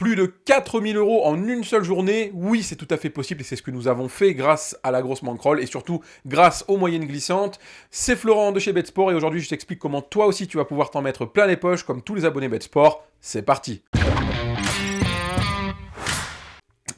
Plus de 4000 € en une seule journée, oui, c'est tout à fait possible et c'est ce que nous avons fait grâce à la grosse bankroll et surtout grâce aux moyennes glissantes. C'est Florent de chez Betsport et aujourd'hui je t'explique comment toi aussi tu vas pouvoir t'en mettre plein les poches comme tous les abonnés Betsport. C'est parti!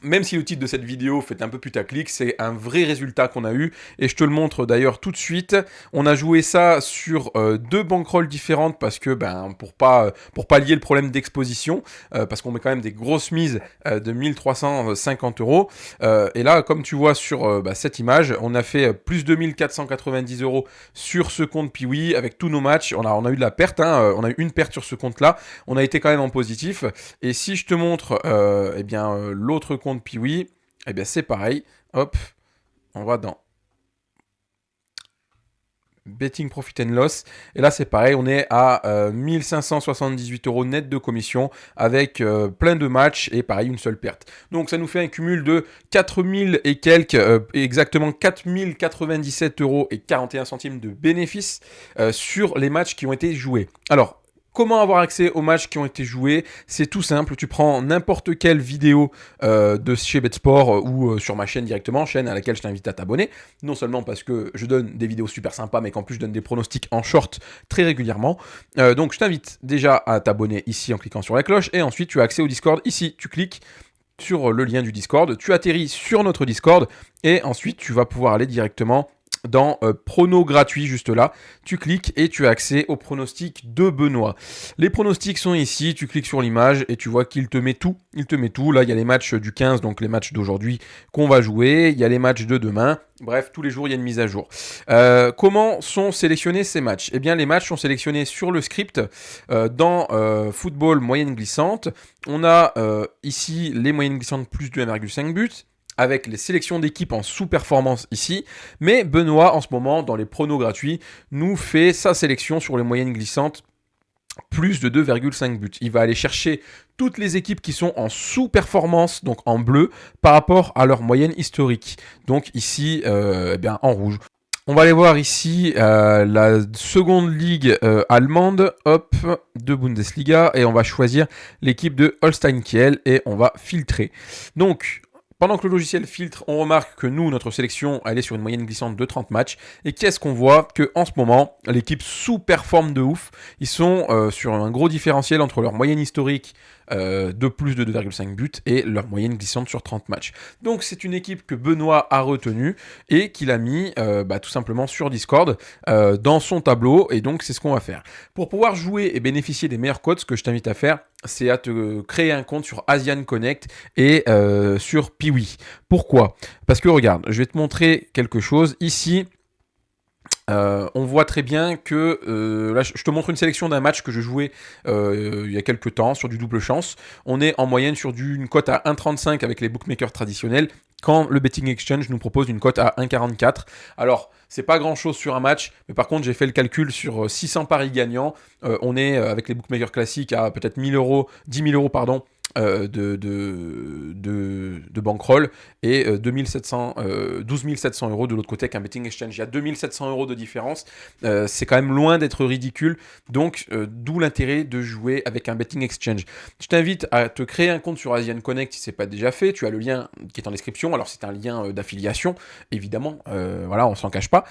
Même si le titre de cette vidéo fait un peu putaclic, c'est un vrai résultat qu'on a eu et je te le montre d'ailleurs tout de suite. On a joué ça sur deux bankrolls différentes parce que pour pas lier le problème d'exposition, parce qu'on met quand même des grosses mises de 1350 €. Et là, comme tu vois sur cette image, on a fait plus de 1490 € sur ce compte Piwi avec tous nos matchs. On a eu de la perte, on a eu une perte sur ce compte-là. On a été quand même en positif. Et si je te montre l'autre compte Piwi, c'est pareil. Hop, on va dans Betting Profit and Loss. Et là, c'est pareil, on est à 1578 € net de commission avec plein de matchs et pareil, une seule perte. Donc, ça nous fait un cumul de 4000 et quelques, exactement 4097 € et 41 centimes de bénéfices sur les matchs qui ont été joués. Alors, comment avoir accès aux matchs qui ont été joués? C'est tout simple, tu prends n'importe quelle vidéo de chez Betsport ou sur ma chaîne directement, chaîne à laquelle je t'invite à t'abonner. Non seulement parce que je donne des vidéos super sympas, mais qu'en plus je donne des pronostics en short très régulièrement. Donc je t'invite déjà à t'abonner ici en cliquant sur la cloche et ensuite tu as accès au Discord. Ici, tu cliques sur le lien du Discord, tu atterris sur notre Discord et ensuite tu vas pouvoir aller directement dans prono gratuit, juste là, tu cliques et tu as accès aux pronostics de Benoît. Les pronostics sont ici, tu cliques sur l'image et tu vois qu'il te met tout. Il te met tout. Là, il y a les matchs du 15, donc les matchs d'aujourd'hui qu'on va jouer. Il y a les matchs de demain. Bref, tous les jours, il y a une mise à jour. Comment sont sélectionnés ces matchs? Eh bien, les matchs sont sélectionnés sur le script dans football moyenne glissante. On a ici les moyennes glissantes plus de 1,5 buts, avec les sélections d'équipes en sous-performance ici. Mais Benoît, en ce moment, dans les pronos gratuits, nous fait sa sélection sur les moyennes glissantes plus de 2,5 buts. Il va aller chercher toutes les équipes qui sont en sous-performance, donc en bleu, par rapport à leur moyenne historique. Donc ici, en rouge. On va aller voir ici la seconde ligue allemande, hop, de Bundesliga, et on va choisir l'équipe de Holstein Kiel et on va filtrer. Donc, pendant que le logiciel filtre, on remarque que nous, notre sélection, elle est sur une moyenne glissante de 30 matchs. Et qu'est-ce qu'on voit? Qu'en ce moment, l'équipe sous-performe de ouf. Ils sont sur un gros différentiel entre leur moyenne historique de plus de 2,5 buts et leur moyenne glissante sur 30 matchs. Donc c'est une équipe que Benoît a retenue et qu'il a mis tout simplement sur Discord dans son tableau. Et donc c'est ce qu'on va faire. Pour pouvoir jouer et bénéficier des meilleurs codes, ce que je t'invite à faire, c'est à te créer un compte sur Asian Connect et sur Piwi. Pourquoi? Parce que regarde, je vais te montrer quelque chose. Ici, on voit très bien que là, je te montre une sélection d'un match que je jouais il y a quelques temps sur du double chance. On est en moyenne sur une cote à 1,35 avec les bookmakers traditionnels, quand le Betting Exchange nous propose une cote à 1,44. Alors, c'est pas grand chose sur un match, mais par contre, j'ai fait le calcul sur 600 paris gagnants. On est avec les bookmakers classiques à peut-être 1000 €, 10 000 € pardon. De bankroll et 12 700 € de l'autre côté avec un betting exchange. Il y a 2700 € de différence. C'est quand même loin d'être ridicule. Donc, d'où l'intérêt de jouer avec un betting exchange. Je t'invite à te créer un compte sur Asian Connect si ce n'est pas déjà fait. Tu as le lien qui est en description. Alors, c'est un lien d'affiliation, évidemment. Voilà, on s'en cache pas.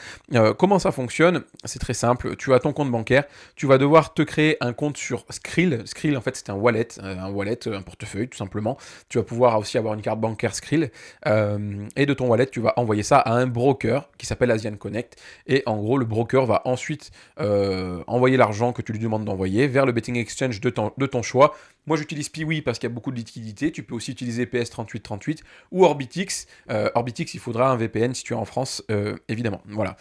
Comment ça fonctionne? C'est très simple. Tu as ton compte bancaire. Tu vas devoir te créer un compte sur Skrill. Skrill, en fait, c'est un wallet, un portefeuille tout simplement. Tu vas pouvoir aussi avoir une carte bancaire Skrill et de ton wallet tu vas envoyer ça à un broker qui s'appelle Asian Connect et en gros le broker va ensuite envoyer l'argent que tu lui demandes d'envoyer vers le betting exchange de ton choix. Moi j'utilise Piwi parce qu'il y a beaucoup de liquidités. Tu peux aussi utiliser PS3838 ou Orbitix. Orbitix, il faudra un VPN si tu es en France, évidemment. Voilà.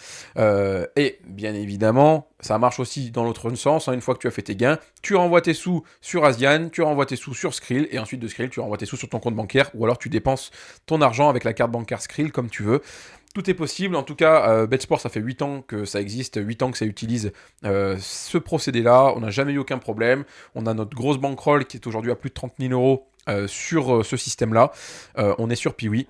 Et bien évidemment, ça marche aussi dans l'autre sens. Une fois que tu as fait tes gains, tu renvoies tes sous sur Asian, tu renvoies tes sous sur Skrill, et ensuite de Skrill, tu renvoies tes sous sur ton compte bancaire, ou alors tu dépenses ton argent avec la carte bancaire Skrill, comme tu veux. Tout est possible. En tout cas, Betsport, ça fait 8 ans que ça existe, 8 ans que ça utilise ce procédé-là. On n'a jamais eu aucun problème. On a notre grosse bankroll qui est aujourd'hui à plus de 30 000 € sur ce système-là. On est sur Piwi.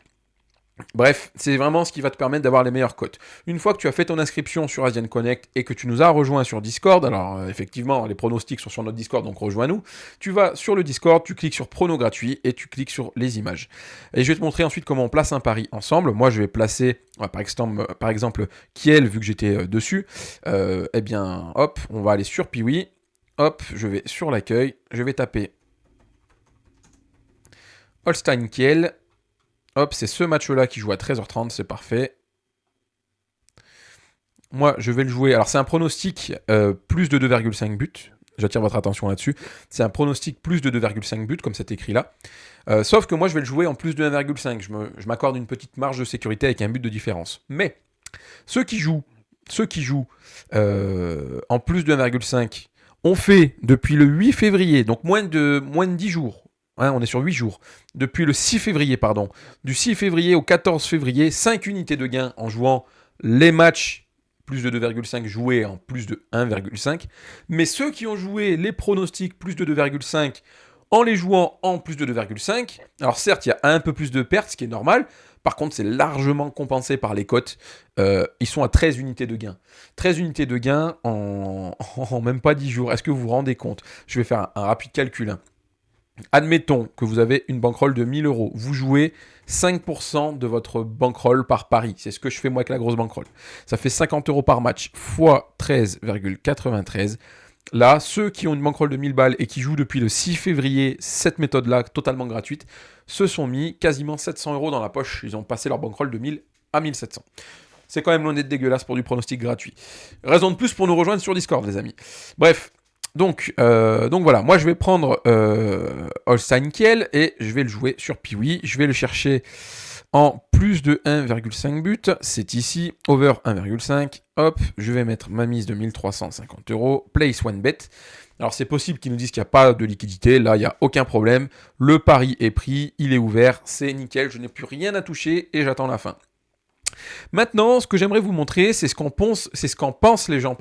Bref, c'est vraiment ce qui va te permettre d'avoir les meilleures cotes. Une fois que tu as fait ton inscription sur Asian Connect et que tu nous as rejoint sur Discord, alors effectivement, les pronostics sont sur notre Discord, donc rejoins-nous. Tu vas sur le Discord, tu cliques sur prono gratuit et tu cliques sur les images. Et je vais te montrer ensuite comment on place un pari ensemble. Moi, je vais placer, par exemple Kiel, vu que j'étais dessus. Eh bien, hop, on va aller sur Piwi. Hop, je vais sur l'accueil. Je vais taper Holstein Kiel. Hop, c'est ce match-là qui joue à 13h30, c'est parfait. Moi, je vais le jouer. Alors, c'est un pronostic plus de 2,5 buts. J'attire votre attention là-dessus. C'est un pronostic plus de 2,5 buts, comme c'est écrit là. Sauf que moi, je vais le jouer en plus de 1,5. Je m'accorde une petite marge de sécurité avec un but de différence. Mais ceux qui jouent en plus de 1,5 ont fait depuis le 8 février, donc moins de 10 jours. Hein, on est sur 8 jours. Depuis le 6 février, pardon. Du 6 février au 14 février, 5 unités de gain en jouant les matchs plus de 2,5 joués en plus de 1,5. Mais ceux qui ont joué les pronostics plus de 2,5 en les jouant en plus de 2,5, alors certes, il y a un peu plus de pertes, ce qui est normal. Par contre, c'est largement compensé par les cotes. Ils sont à 13 unités de gain. 13 unités de gain en même pas 10 jours. Est-ce que vous vous rendez compte? Je vais faire un rapide calcul. Hein. Admettons que vous avez une bankroll de 1000 euros. Vous jouez 5% de votre bankroll par pari. C'est ce que je fais moi avec la grosse bankroll. Ça fait 50 euros par match fois 13,93. Là, ceux qui ont une bankroll de 1000 balles et qui jouent depuis le 6 février cette méthode-là, totalement gratuite, se sont mis quasiment 700 euros dans la poche. Ils ont passé leur bankroll de 1000 à 1700. C'est quand même loin d'être dégueulasse pour du pronostic gratuit. Raison de plus pour nous rejoindre sur Discord, les amis. Bref. Donc voilà, moi je vais prendre Holstein Kiel et je vais le jouer sur Piwi. Je vais le chercher en plus de 1,5 but. C'est ici, over 1,5. Hop, je vais mettre ma mise de 1350 euros. Place one bet. Alors c'est possible qu'ils nous disent qu'il n'y a pas de liquidité. Là, il n'y a aucun problème. Le pari est pris, il est ouvert, c'est nickel. Je n'ai plus rien à toucher et j'attends la fin. Maintenant, ce que j'aimerais vous montrer, c'est ce qu'en pensent les gens,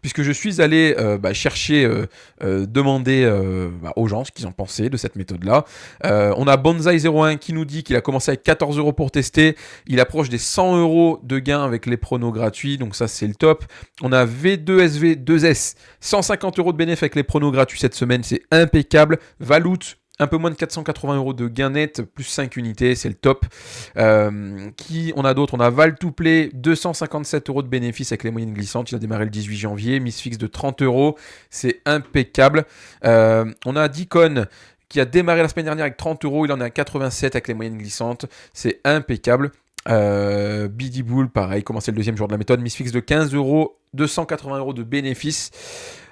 puisque je suis allé chercher, demander aux gens ce qu'ils en pensaient de cette méthode-là. On a Bonsai01 qui nous dit qu'il a commencé avec 14 euros pour tester. Il approche des 100 euros de gain avec les pronos gratuits, donc ça c'est le top. On a V2SV2S, 150 euros de bénéfice avec les pronos gratuits cette semaine, c'est impeccable. Valoot, un peu moins de 480 euros de gain net, plus 5 unités, c'est le top. Qui on a d'autres? On a Val2Play, 257 euros de bénéfice avec les moyennes glissantes. Il a démarré le 18 janvier. Mise fixe de 30 euros, c'est impeccable. On a Dicon qui a démarré la semaine dernière avec 30 euros. Il en est à 87 avec les moyennes glissantes. C'est impeccable. BD Bull, pareil, commencé le deuxième jour de la méthode. Mise fixe de 15 euros, 280 euros de bénéfice.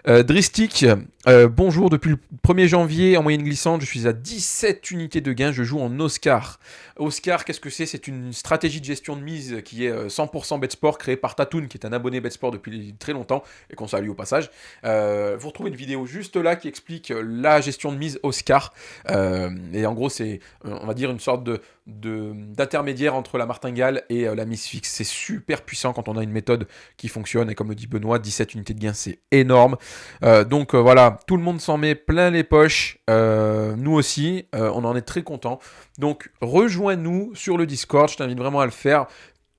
Dristic, bonjour, depuis le 1er janvier en moyenne glissante, je suis à 17 unités de gain, je joue en Oscar. Oscar, qu'est-ce que c'est? C'est une stratégie de gestion de mise qui est 100% BetSport, créée par Tatoon, qui est un abonné BetSport depuis très longtemps, et qu'on salue au passage. Vous retrouvez une vidéo juste là qui explique la gestion de mise Oscar. Et en gros, c'est, on va dire, une sorte d'intermédiaire entre la martingale et la mise fixe. C'est super puissant quand on a une méthode qui fonctionne, et comme le dit Benoît, 17 unités de gain, c'est énorme. Donc voilà, tout le monde s'en met plein les poches, nous aussi, on en est très contents. Donc rejoins-nous sur le Discord, je t'invite vraiment à le faire.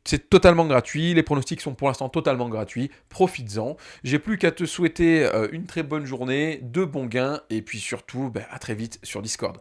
C'est totalement gratuit, les pronostics sont pour l'instant totalement gratuits, profites-en. J'ai plus qu'à te souhaiter une très bonne journée, de bons gains, et puis surtout, à très vite sur Discord.